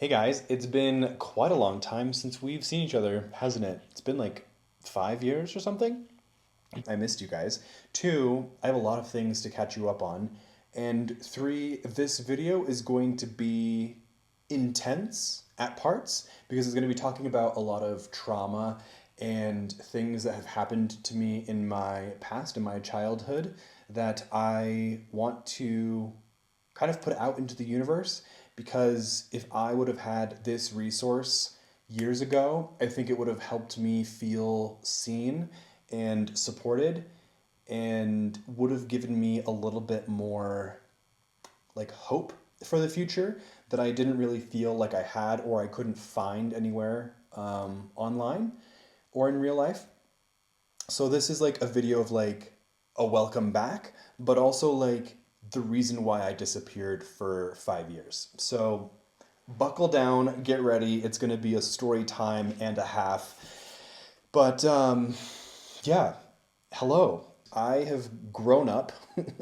Hey guys, it's been quite a long time since we've seen each other, hasn't it? It's been like 5 years or something. I missed you guys. Two, I have a lot of things to catch you up on. And three, this video is going to be intense at parts because it's going to be talking about a lot of trauma and things that have happened to me in my past, in my childhood, that I want to kind of put out into the universe because if I would have had this resource years ago, I think it would have helped me feel seen and supported and would have given me a little bit more like hope for the future that I didn't really feel like I had or I couldn't find anywhere online or in real life. So this is like a video of like a welcome back, but also like the reason why I disappeared for 5 years. So buckle down, get ready. It's going to be a story time and a half. But yeah, hello. I have grown up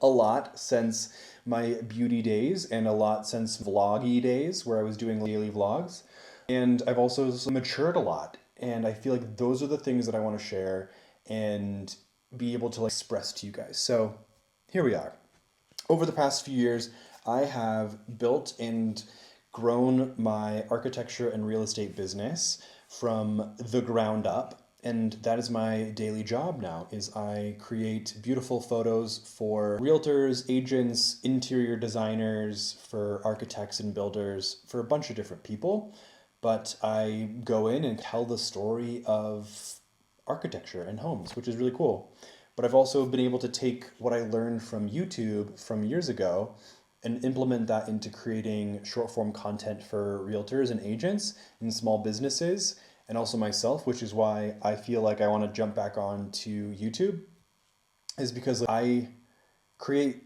a lot since my beauty days and a lot since vloggy days where I was doing daily vlogs. And I've also matured a lot. And I feel like those are the things that I want to share and be able to like express to you guys. So here we are. Over the past few years, I have built and grown my architecture and real estate business from the ground up. And that is my daily job now is I create beautiful photos for realtors, agents, interior designers, for architects and builders, for a bunch of different people. But I go in and tell the story of architecture and homes, which is really cool. But I've also been able to take what I learned from YouTube from years ago and implement that into creating short form content for realtors and agents and small businesses and also myself, which is why I feel like I want to jump back on to YouTube, is because I create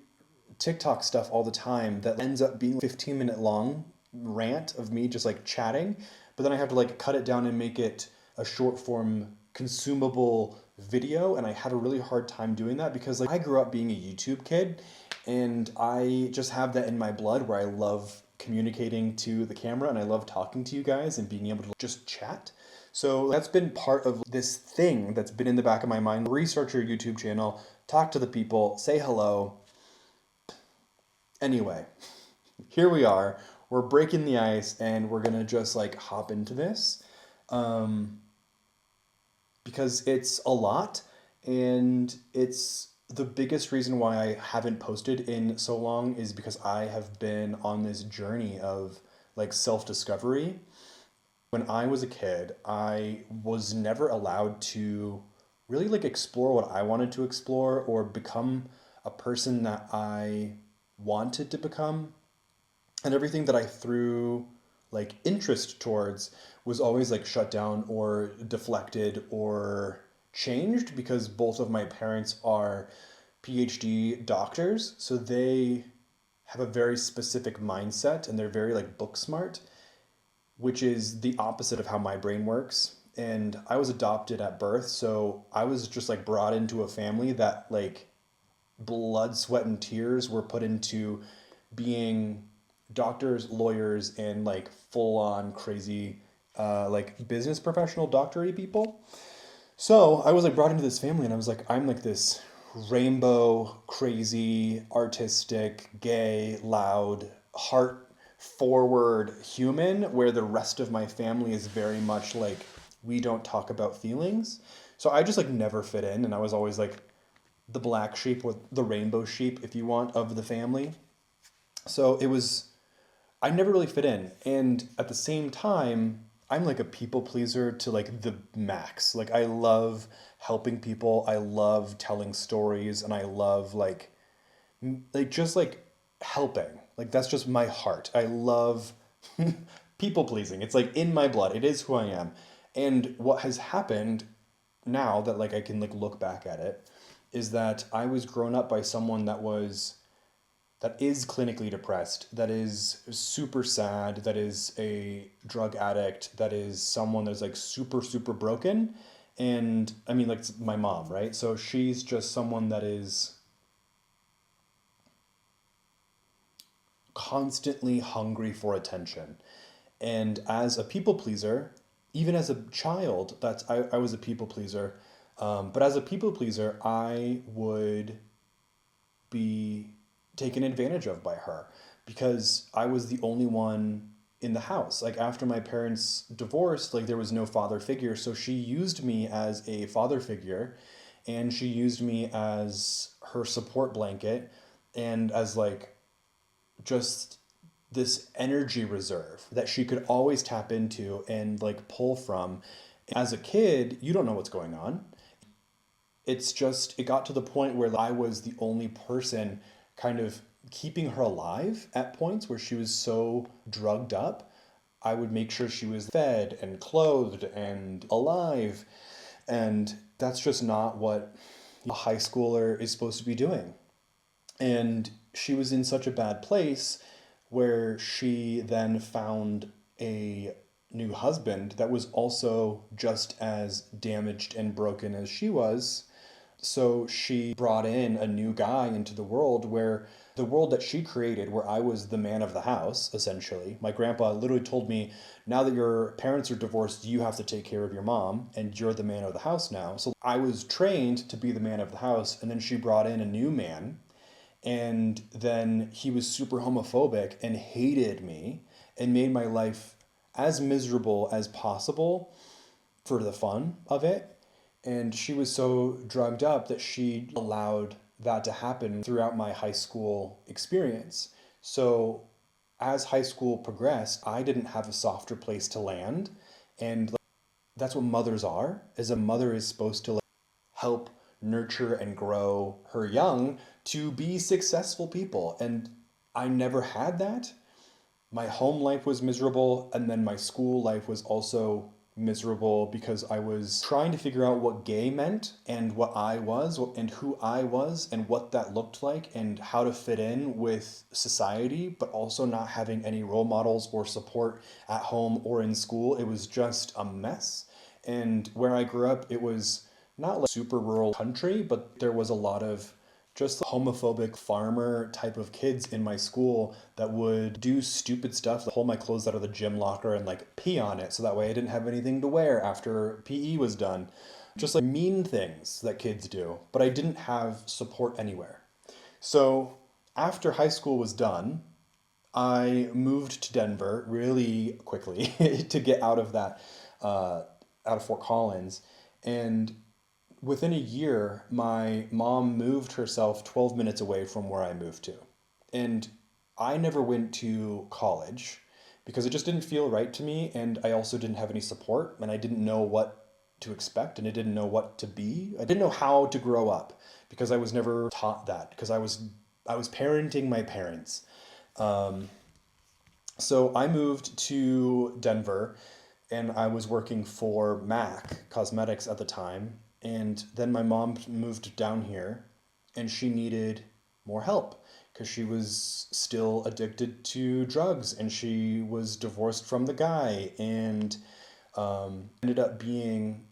TikTok stuff all the time that ends up being a 15-minute long rant of me just like chatting, but then I have to like cut it down and make it a short form consumable video, and I have a really hard time doing that because like I grew up being a YouTube kid and I just have that in my blood where I love communicating to the camera and I love talking to you guys and being able to just chat. So that's been part of this thing that's been in the back of my mind. Research your YouTube channel, talk to the people, say hello. Anyway, here we are. We're breaking the ice and we're gonna just like hop into this um, because it's a lot and it's the biggest reason why I haven't posted in so long is because I have been on this journey of like self discovery. When I was a kid, I was never allowed to really like explore what I wanted to explore or become a person that I wanted to become. And everything that I threw like interest towards was always like shut down or deflected or changed because both of my parents are PhD doctors. So they have a very specific mindset and they're very like book smart, which is the opposite of how my brain works. And I was adopted at birth, so I was just like brought into a family that like blood, sweat, and tears were put into being doctors, lawyers, and like full on crazy like business professional doctory people. So I was like brought into this family and I was like, I'm like this rainbow, crazy, artistic, gay, loud, heart forward human, where the rest of my family is very much like, we don't talk about feelings. So I just like never fit in and I was always like the black sheep or the rainbow sheep, if you want, of the family. So it was, I never really fit in. And at the same time, I'm like a people pleaser to like the max. Like I love helping people. I love telling stories and I love like just like helping. Like that's just my heart. I love people pleasing. It's like in my blood. It is who I am. And what has happened now that like I can like look back at it is that I was grown up by someone that is clinically depressed, that is super sad, that is a drug addict, that is someone that's like super, super broken. And I mean, like my mom, right? So she's just someone that is constantly hungry for attention. And as a people pleaser, even as a child, I was a people pleaser. But as a people pleaser, I would be taken advantage of by her because I was the only one in the house. Like after my parents divorced, like there was no father figure, so she used me as a father figure and she used me as her support blanket and as like just this energy reserve that she could always tap into and like pull from. As a kid, you don't know what's going on. It's just, it got to the point where I was the only person kind of keeping her alive at points where she was so drugged up. I would make sure she was fed and clothed and alive. And that's just not what a high schooler is supposed to be doing. And she was in such a bad place where she then found a new husband that was also just as damaged and broken as she was. So she brought in a new guy into the world where the world that she created, where I was the man of the house, essentially. My grandpa literally told me, now that your parents are divorced, you have to take care of your mom, and you're the man of the house now. So I was trained to be the man of the house, and then she brought in a new man, and then he was super homophobic and hated me and made my life as miserable as possible for the fun of it. And she was so drugged up that she allowed that to happen throughout my high school experience. So as high school progressed, I didn't have a softer place to land. And that's what mothers are, is a mother is supposed to help nurture and grow her young to be successful people. And I never had that. My home life was miserable, and then my school life was also miserable because I was trying to figure out what gay meant and what I was and who I was and what that looked like and how to fit in with society, but also not having any role models or support at home or in school. It was just a mess. And where I grew up, it was not like super rural country, but there was a lot of just the homophobic farmer type of kids in my school that would do stupid stuff, like pull my clothes out of the gym locker and like pee on it so that way I didn't have anything to wear after PE was done. Just like mean things that kids do, but I didn't have support anywhere. So after high school was done, I moved to Denver really quickly to get out of that, out of Fort Collins. And within a year, my mom moved herself 12 minutes away from where I moved to. And I never went to college because it just didn't feel right to me. And I also didn't have any support and I didn't know what to expect and I didn't know what to be. I didn't know how to grow up because I was never taught that because I was parenting my parents. Um, so I moved to Denver and I was working for MAC Cosmetics at the time. And then my mom moved down here and she needed more help because she was still addicted to drugs and she was divorced from the guy and ended up being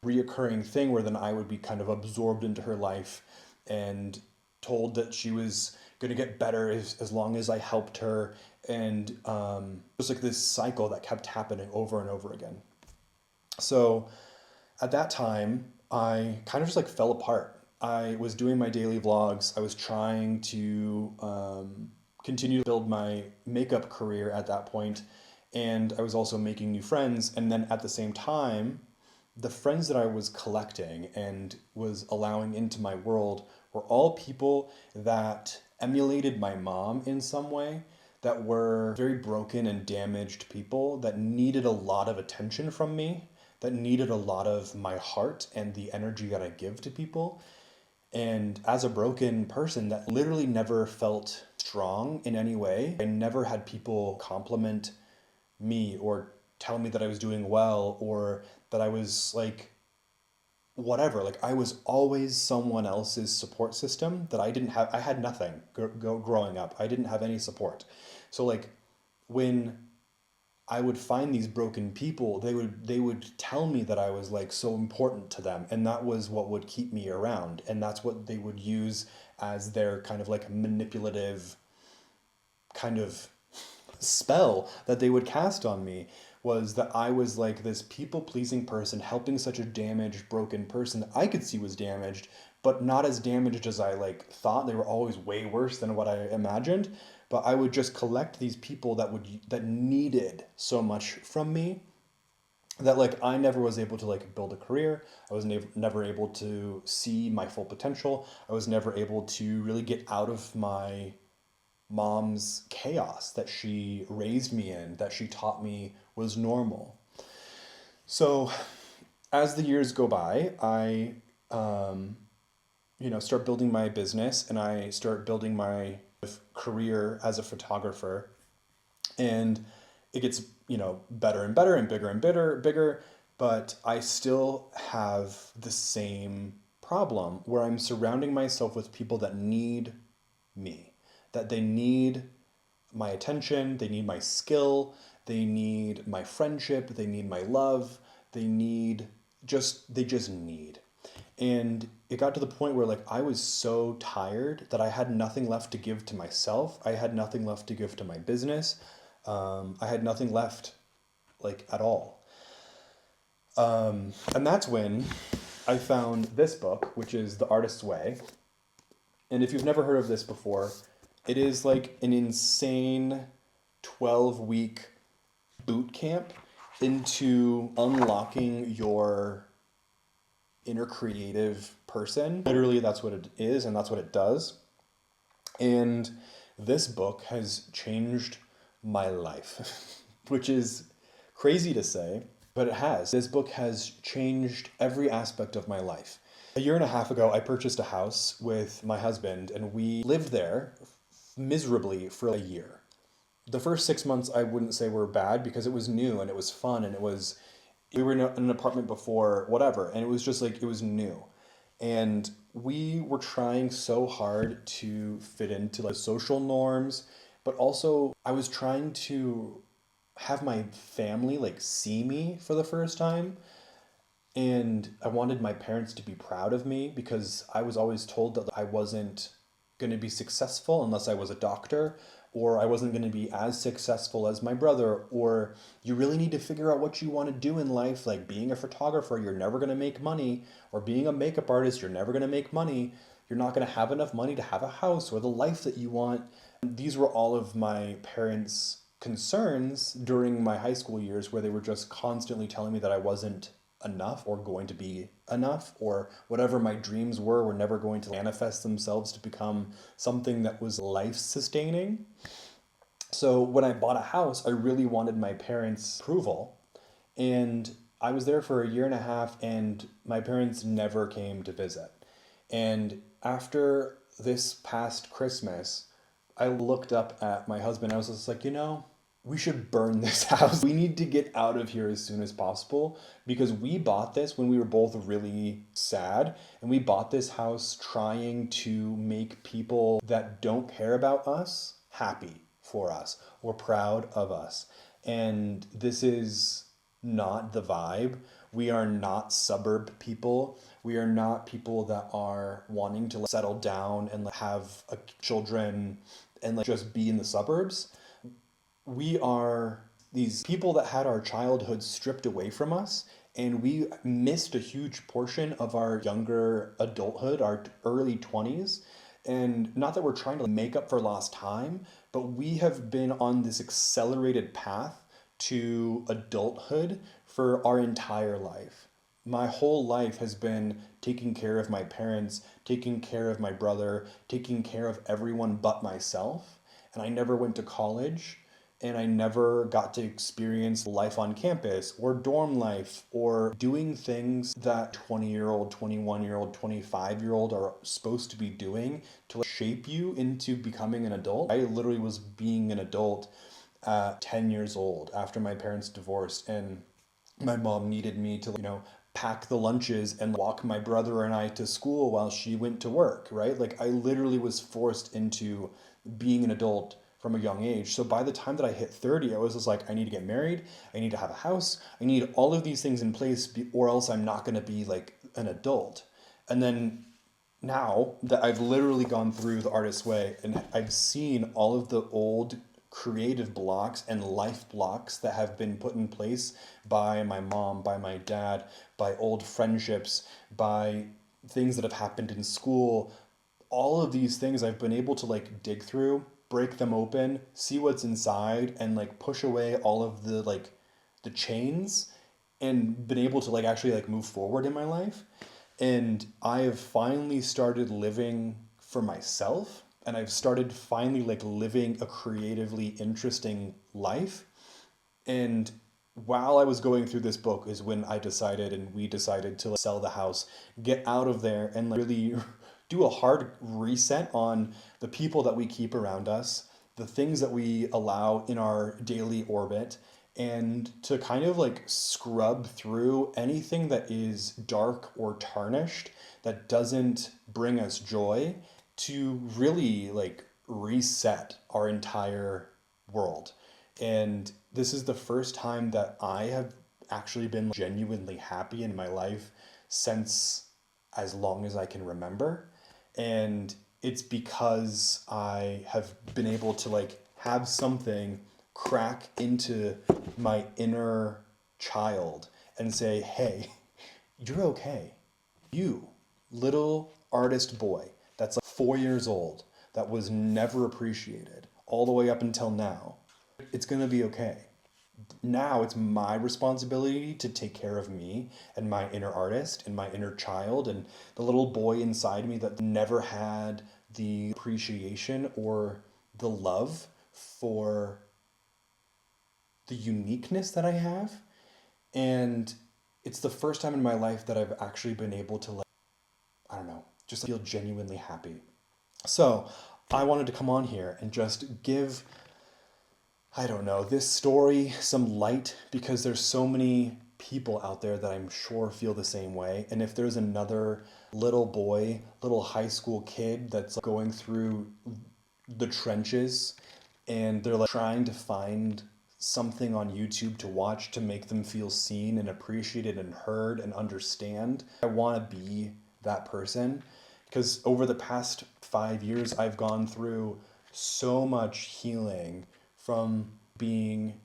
a reoccurring thing where then I would be kind of absorbed into her life and told that she was going to get better as long as I helped her. And it was like this cycle that kept happening over and over again. So at that time, I kind of just like fell apart. I was doing my daily vlogs. I was trying to continue to build my makeup career at that point, and I was also making new friends. And then at the same time, the friends that I was collecting and was allowing into my world were all people that emulated my mom in some way, that were very broken and damaged people that needed a lot of attention from me, that needed a lot of my heart and the energy that I give to people. And as a broken person that literally never felt strong in any way, I never had people compliment me or tell me that I was doing well or that I was like whatever. Like I was always someone else's support system that I didn't have. I had nothing growing up. I didn't have any support. So like when I would find these broken people, they would tell me that I was like so important to them, and that was what would keep me around, and that's what they would use as their kind of like manipulative kind of spell that they would cast on me was that I was like this people pleasing person helping such a damaged, broken person that I could see was damaged, but not as damaged as I like thought. They were always way worse than what I imagined. But I would just collect these people that needed so much from me that like I never was able to like build a career. I was never able to see my full potential. I was never able to really get out of my mom's chaos that she raised me in, that she taught me was normal. So as the years go by, I start building my business and I start building my career as a photographer. And it gets, better and better and bigger, but I still have the same problem where I'm surrounding myself with people that need me, that they need my attention, they need my skill, they need my friendship, they need my love, they just need. And it got to the point where like I was so tired that I had nothing left to give to myself. I had nothing left to give to my business. I had nothing left like at all. And that's when I found this book, which is The Artist's Way. And if you've never heard of this before, it is like an insane 12-week boot camp into unlocking your inner creative person. Literally, that's what it is, and that's what it does. And this book has changed my life, which is crazy to say, but it has. This book has changed every aspect of my life. A year and a half ago, I purchased a house with my husband, and we lived there miserably for a year. The first 6 months I wouldn't say were bad because it was new and it was fun and we were in an apartment before, whatever, and it was just like, it was new. And we were trying so hard to fit into like social norms, but also I was trying to have my family like see me for the first time. And I wanted my parents to be proud of me because I was always told that I wasn't going to be successful unless I was a doctor, or I wasn't going to be as successful as my brother, or you really need to figure out what you want to do in life. Like being a photographer, you're never going to make money, or being a makeup artist, you're never going to make money. You're not going to have enough money to have a house or the life that you want. These were all of my parents' concerns during my high school years, where they were just constantly telling me that I wasn't enough or going to be enough, or whatever my dreams were never going to manifest themselves to become something that was life sustaining. So when I bought a house, I really wanted my parents' approval. And I was there for a year and a half and my parents never came to visit. And after this past Christmas, I looked up at my husband. I was just like, we should burn this house. We need to get out of here as soon as possible because we bought this when we were both really sad. And we bought this house trying to make people that don't care about us happy for us or proud of us. And this is not the vibe. We are not suburb people. We are not people that are wanting to settle down and have children and just be in the suburbs. We are these people that had our childhood stripped away from us, and we missed a huge portion of our younger adulthood, our early 20s. And not that we're trying to make up for lost time, but we have been on this accelerated path to adulthood for our entire life. My whole life has been taking care of my parents, taking care of my brother, taking care of everyone but myself. And I never went to college. And I never got to experience life on campus or dorm life or doing things that 20-year-old, 21-year-old, 25-year-old are supposed to be doing to shape you into becoming an adult. I literally was being an adult at 10 years old after my parents divorced, and my mom needed me to, pack the lunches and walk my brother and I to school while she went to work, right? Like I literally was forced into being an adult from a young age. So by the time that I hit 30, I was just like, I need to get married. I need to have a house. I need all of these things in place or else I'm not going to be like an adult. And then now that I've literally gone through The Artist's Way and I've seen all of the old creative blocks and life blocks that have been put in place by my mom, by my dad, by old friendships, by things that have happened in school. All of these things I've been able to like dig through, break them open, see what's inside, and like push away all of the like the chains, and been able to like actually like move forward in my life. And I have finally started living for myself, and I've started finally like living a creatively interesting life. And while I was going through this book is when I decided, and we decided to like, sell the house, get out of there, and like, really do a hard reset on the people that we keep around us, the things that we allow in our daily orbit, and to kind of like scrub through anything that is dark or tarnished that doesn't bring us joy, to really like reset our entire world. And this is the first time that I have actually been genuinely happy in my life since as long as I can remember. And it's because I have been able to like have something crack into my inner child and say, hey, you're okay. You, little artist boy that's like 4 years old, that was never appreciated all the way up until now, it's gonna be okay. Now it's my responsibility to take care of me and my inner artist and my inner child and the little boy inside me that never had the appreciation or the love for the uniqueness that I have. And it's the first time in my life that I've actually been able to, like, I don't know, just feel genuinely happy. So I wanted to come on here and just give, I don't know, this story some light, because there's so many people out there that I'm sure feel the same way. And if there's another little boy, little high school kid that's going through the trenches and they're like trying to find something on YouTube to watch to make them feel seen and appreciated and heard and understand, I want to be that person. Because over the past 5 years, I've gone through so much healing from being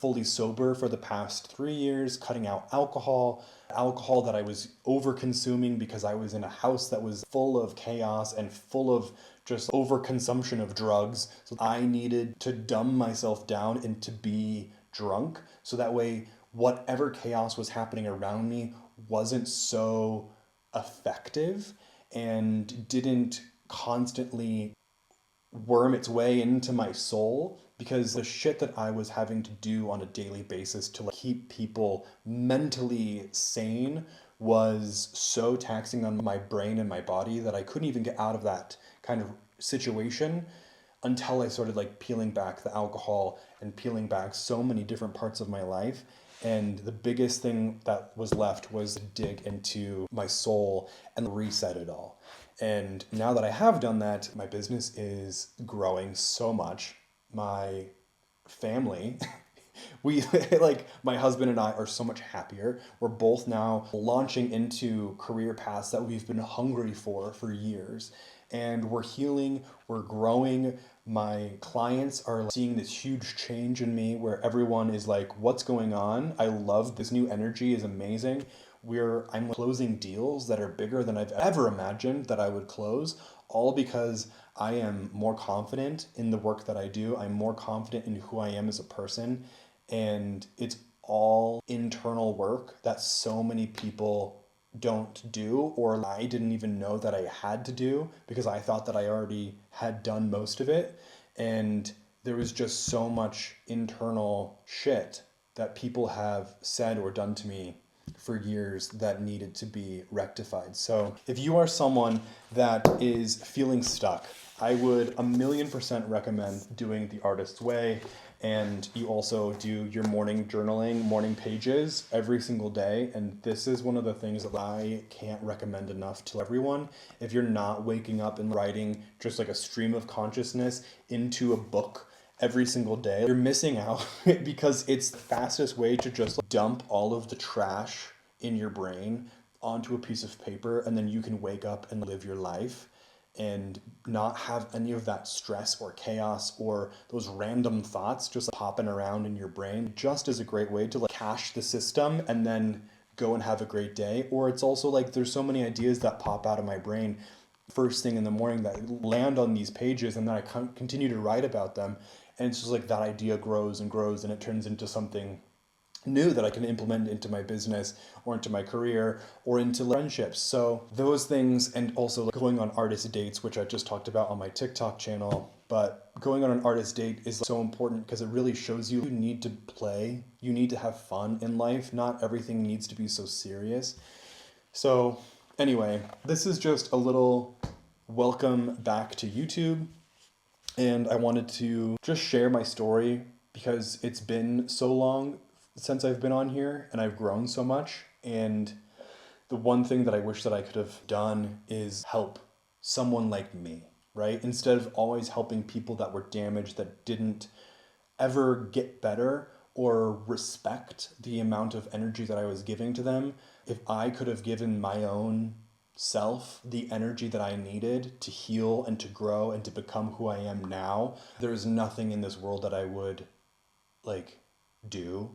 fully sober for the past 3 years, cutting out alcohol that I was over consuming because I was in a house that was full of chaos and full of just overconsumption of drugs. So I needed to dumb myself down and to be drunk, so that way whatever chaos was happening around me wasn't so effective and didn't constantly worm its way into my soul, because the shit that I was having to do on a daily basis to like keep people mentally sane was so taxing on my brain and my body that I couldn't even get out of that kind of situation until I started like peeling back the alcohol and peeling back so many different parts of my life. And the biggest thing that was left was to dig into my soul and reset it all. And now that I have done that, my business is growing so much. My family, we like my husband and I are so much happier. We're both now launching into career paths that we've been hungry for years. And we're healing, we're growing. My clients are seeing this huge change in me where everyone is like, what's going on? I love this new energy, is amazing. I'm closing deals that are bigger than I've ever imagined that I would close, all because I am more confident in the work that I do. I'm more confident in who I am as a person. And it's all internal work that so many people don't do, or I didn't even know that I had to do, because I thought that I already had done most of it. And there was just so much internal shit that people have said or done to me for years that needed to be rectified. So if you are someone that is feeling stuck, I would 1,000,000% recommend doing the Artist's Way. And you also do your morning journaling, morning pages every single day. And this is one of the things that I can't recommend enough to everyone. If you're not waking up and writing just like a stream of consciousness into a book every single day, you're missing out because it's the fastest way to just dump all of the trash in your brain onto a piece of paper, and then you can wake up and live your life. and not have any of that stress or chaos or those random thoughts just popping around in your brain just is a great way to like cache the system and then go and have a great day. Or it's also like there's so many ideas that pop out of my brain first thing in the morning that land on these pages, and then I continue to write about them, and it's just like that idea grows and grows and it turns into something new that I can implement into my business or into my career or into friendships. So those things, and also like going on artist dates, which I just talked about on my TikTok channel. But going on an artist date is so important because it really shows you need to play, you need to have fun in life. Not everything needs to be so serious. So anyway, this is just a little welcome back to YouTube. And I wanted to just share my story because it's been so long since I've been on here and I've grown so much. And the one thing that I wish that I could have done is help someone like me, right? Instead of always helping people that were damaged, that didn't ever get better or respect the amount of energy that I was giving to them. If I could have given my own self the energy that I needed to heal and to grow and to become who I am now, there's nothing in this world that I would like do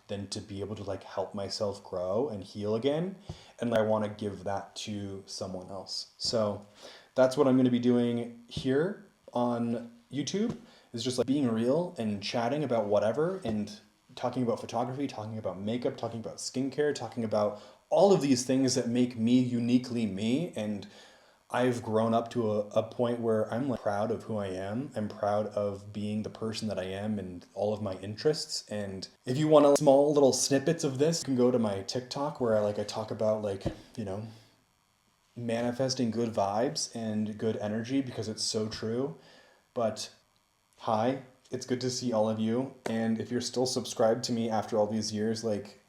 than to be able to like help myself grow and heal again. And I want to give that to someone else. So that's what I'm going to be doing here on YouTube, is just like being real and chatting about whatever and talking about photography, talking about makeup, talking about skincare, talking about all of these things that make me uniquely me. And I've grown up to a point where I'm like proud of who I am. I'm proud of being the person that I am and all of my interests. And if you want a small little snippets of this, you can go to my TikTok where I talk about like, you know, manifesting good vibes and good energy because it's so true. But hi, it's good to see all of you. And if you're still subscribed to me after all these years, like,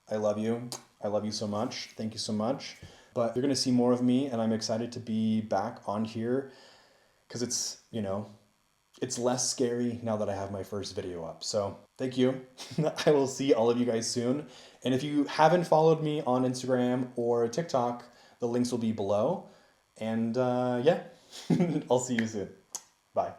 I love you. I love you so much. Thank you so much. But you're going to see more of me, and I'm excited to be back on here because it's, you know, it's less scary now that I have my first video up. So thank you. I will see all of you guys soon. And if you haven't followed me on Instagram or TikTok, the links will be below. And yeah, I'll see you soon. Bye.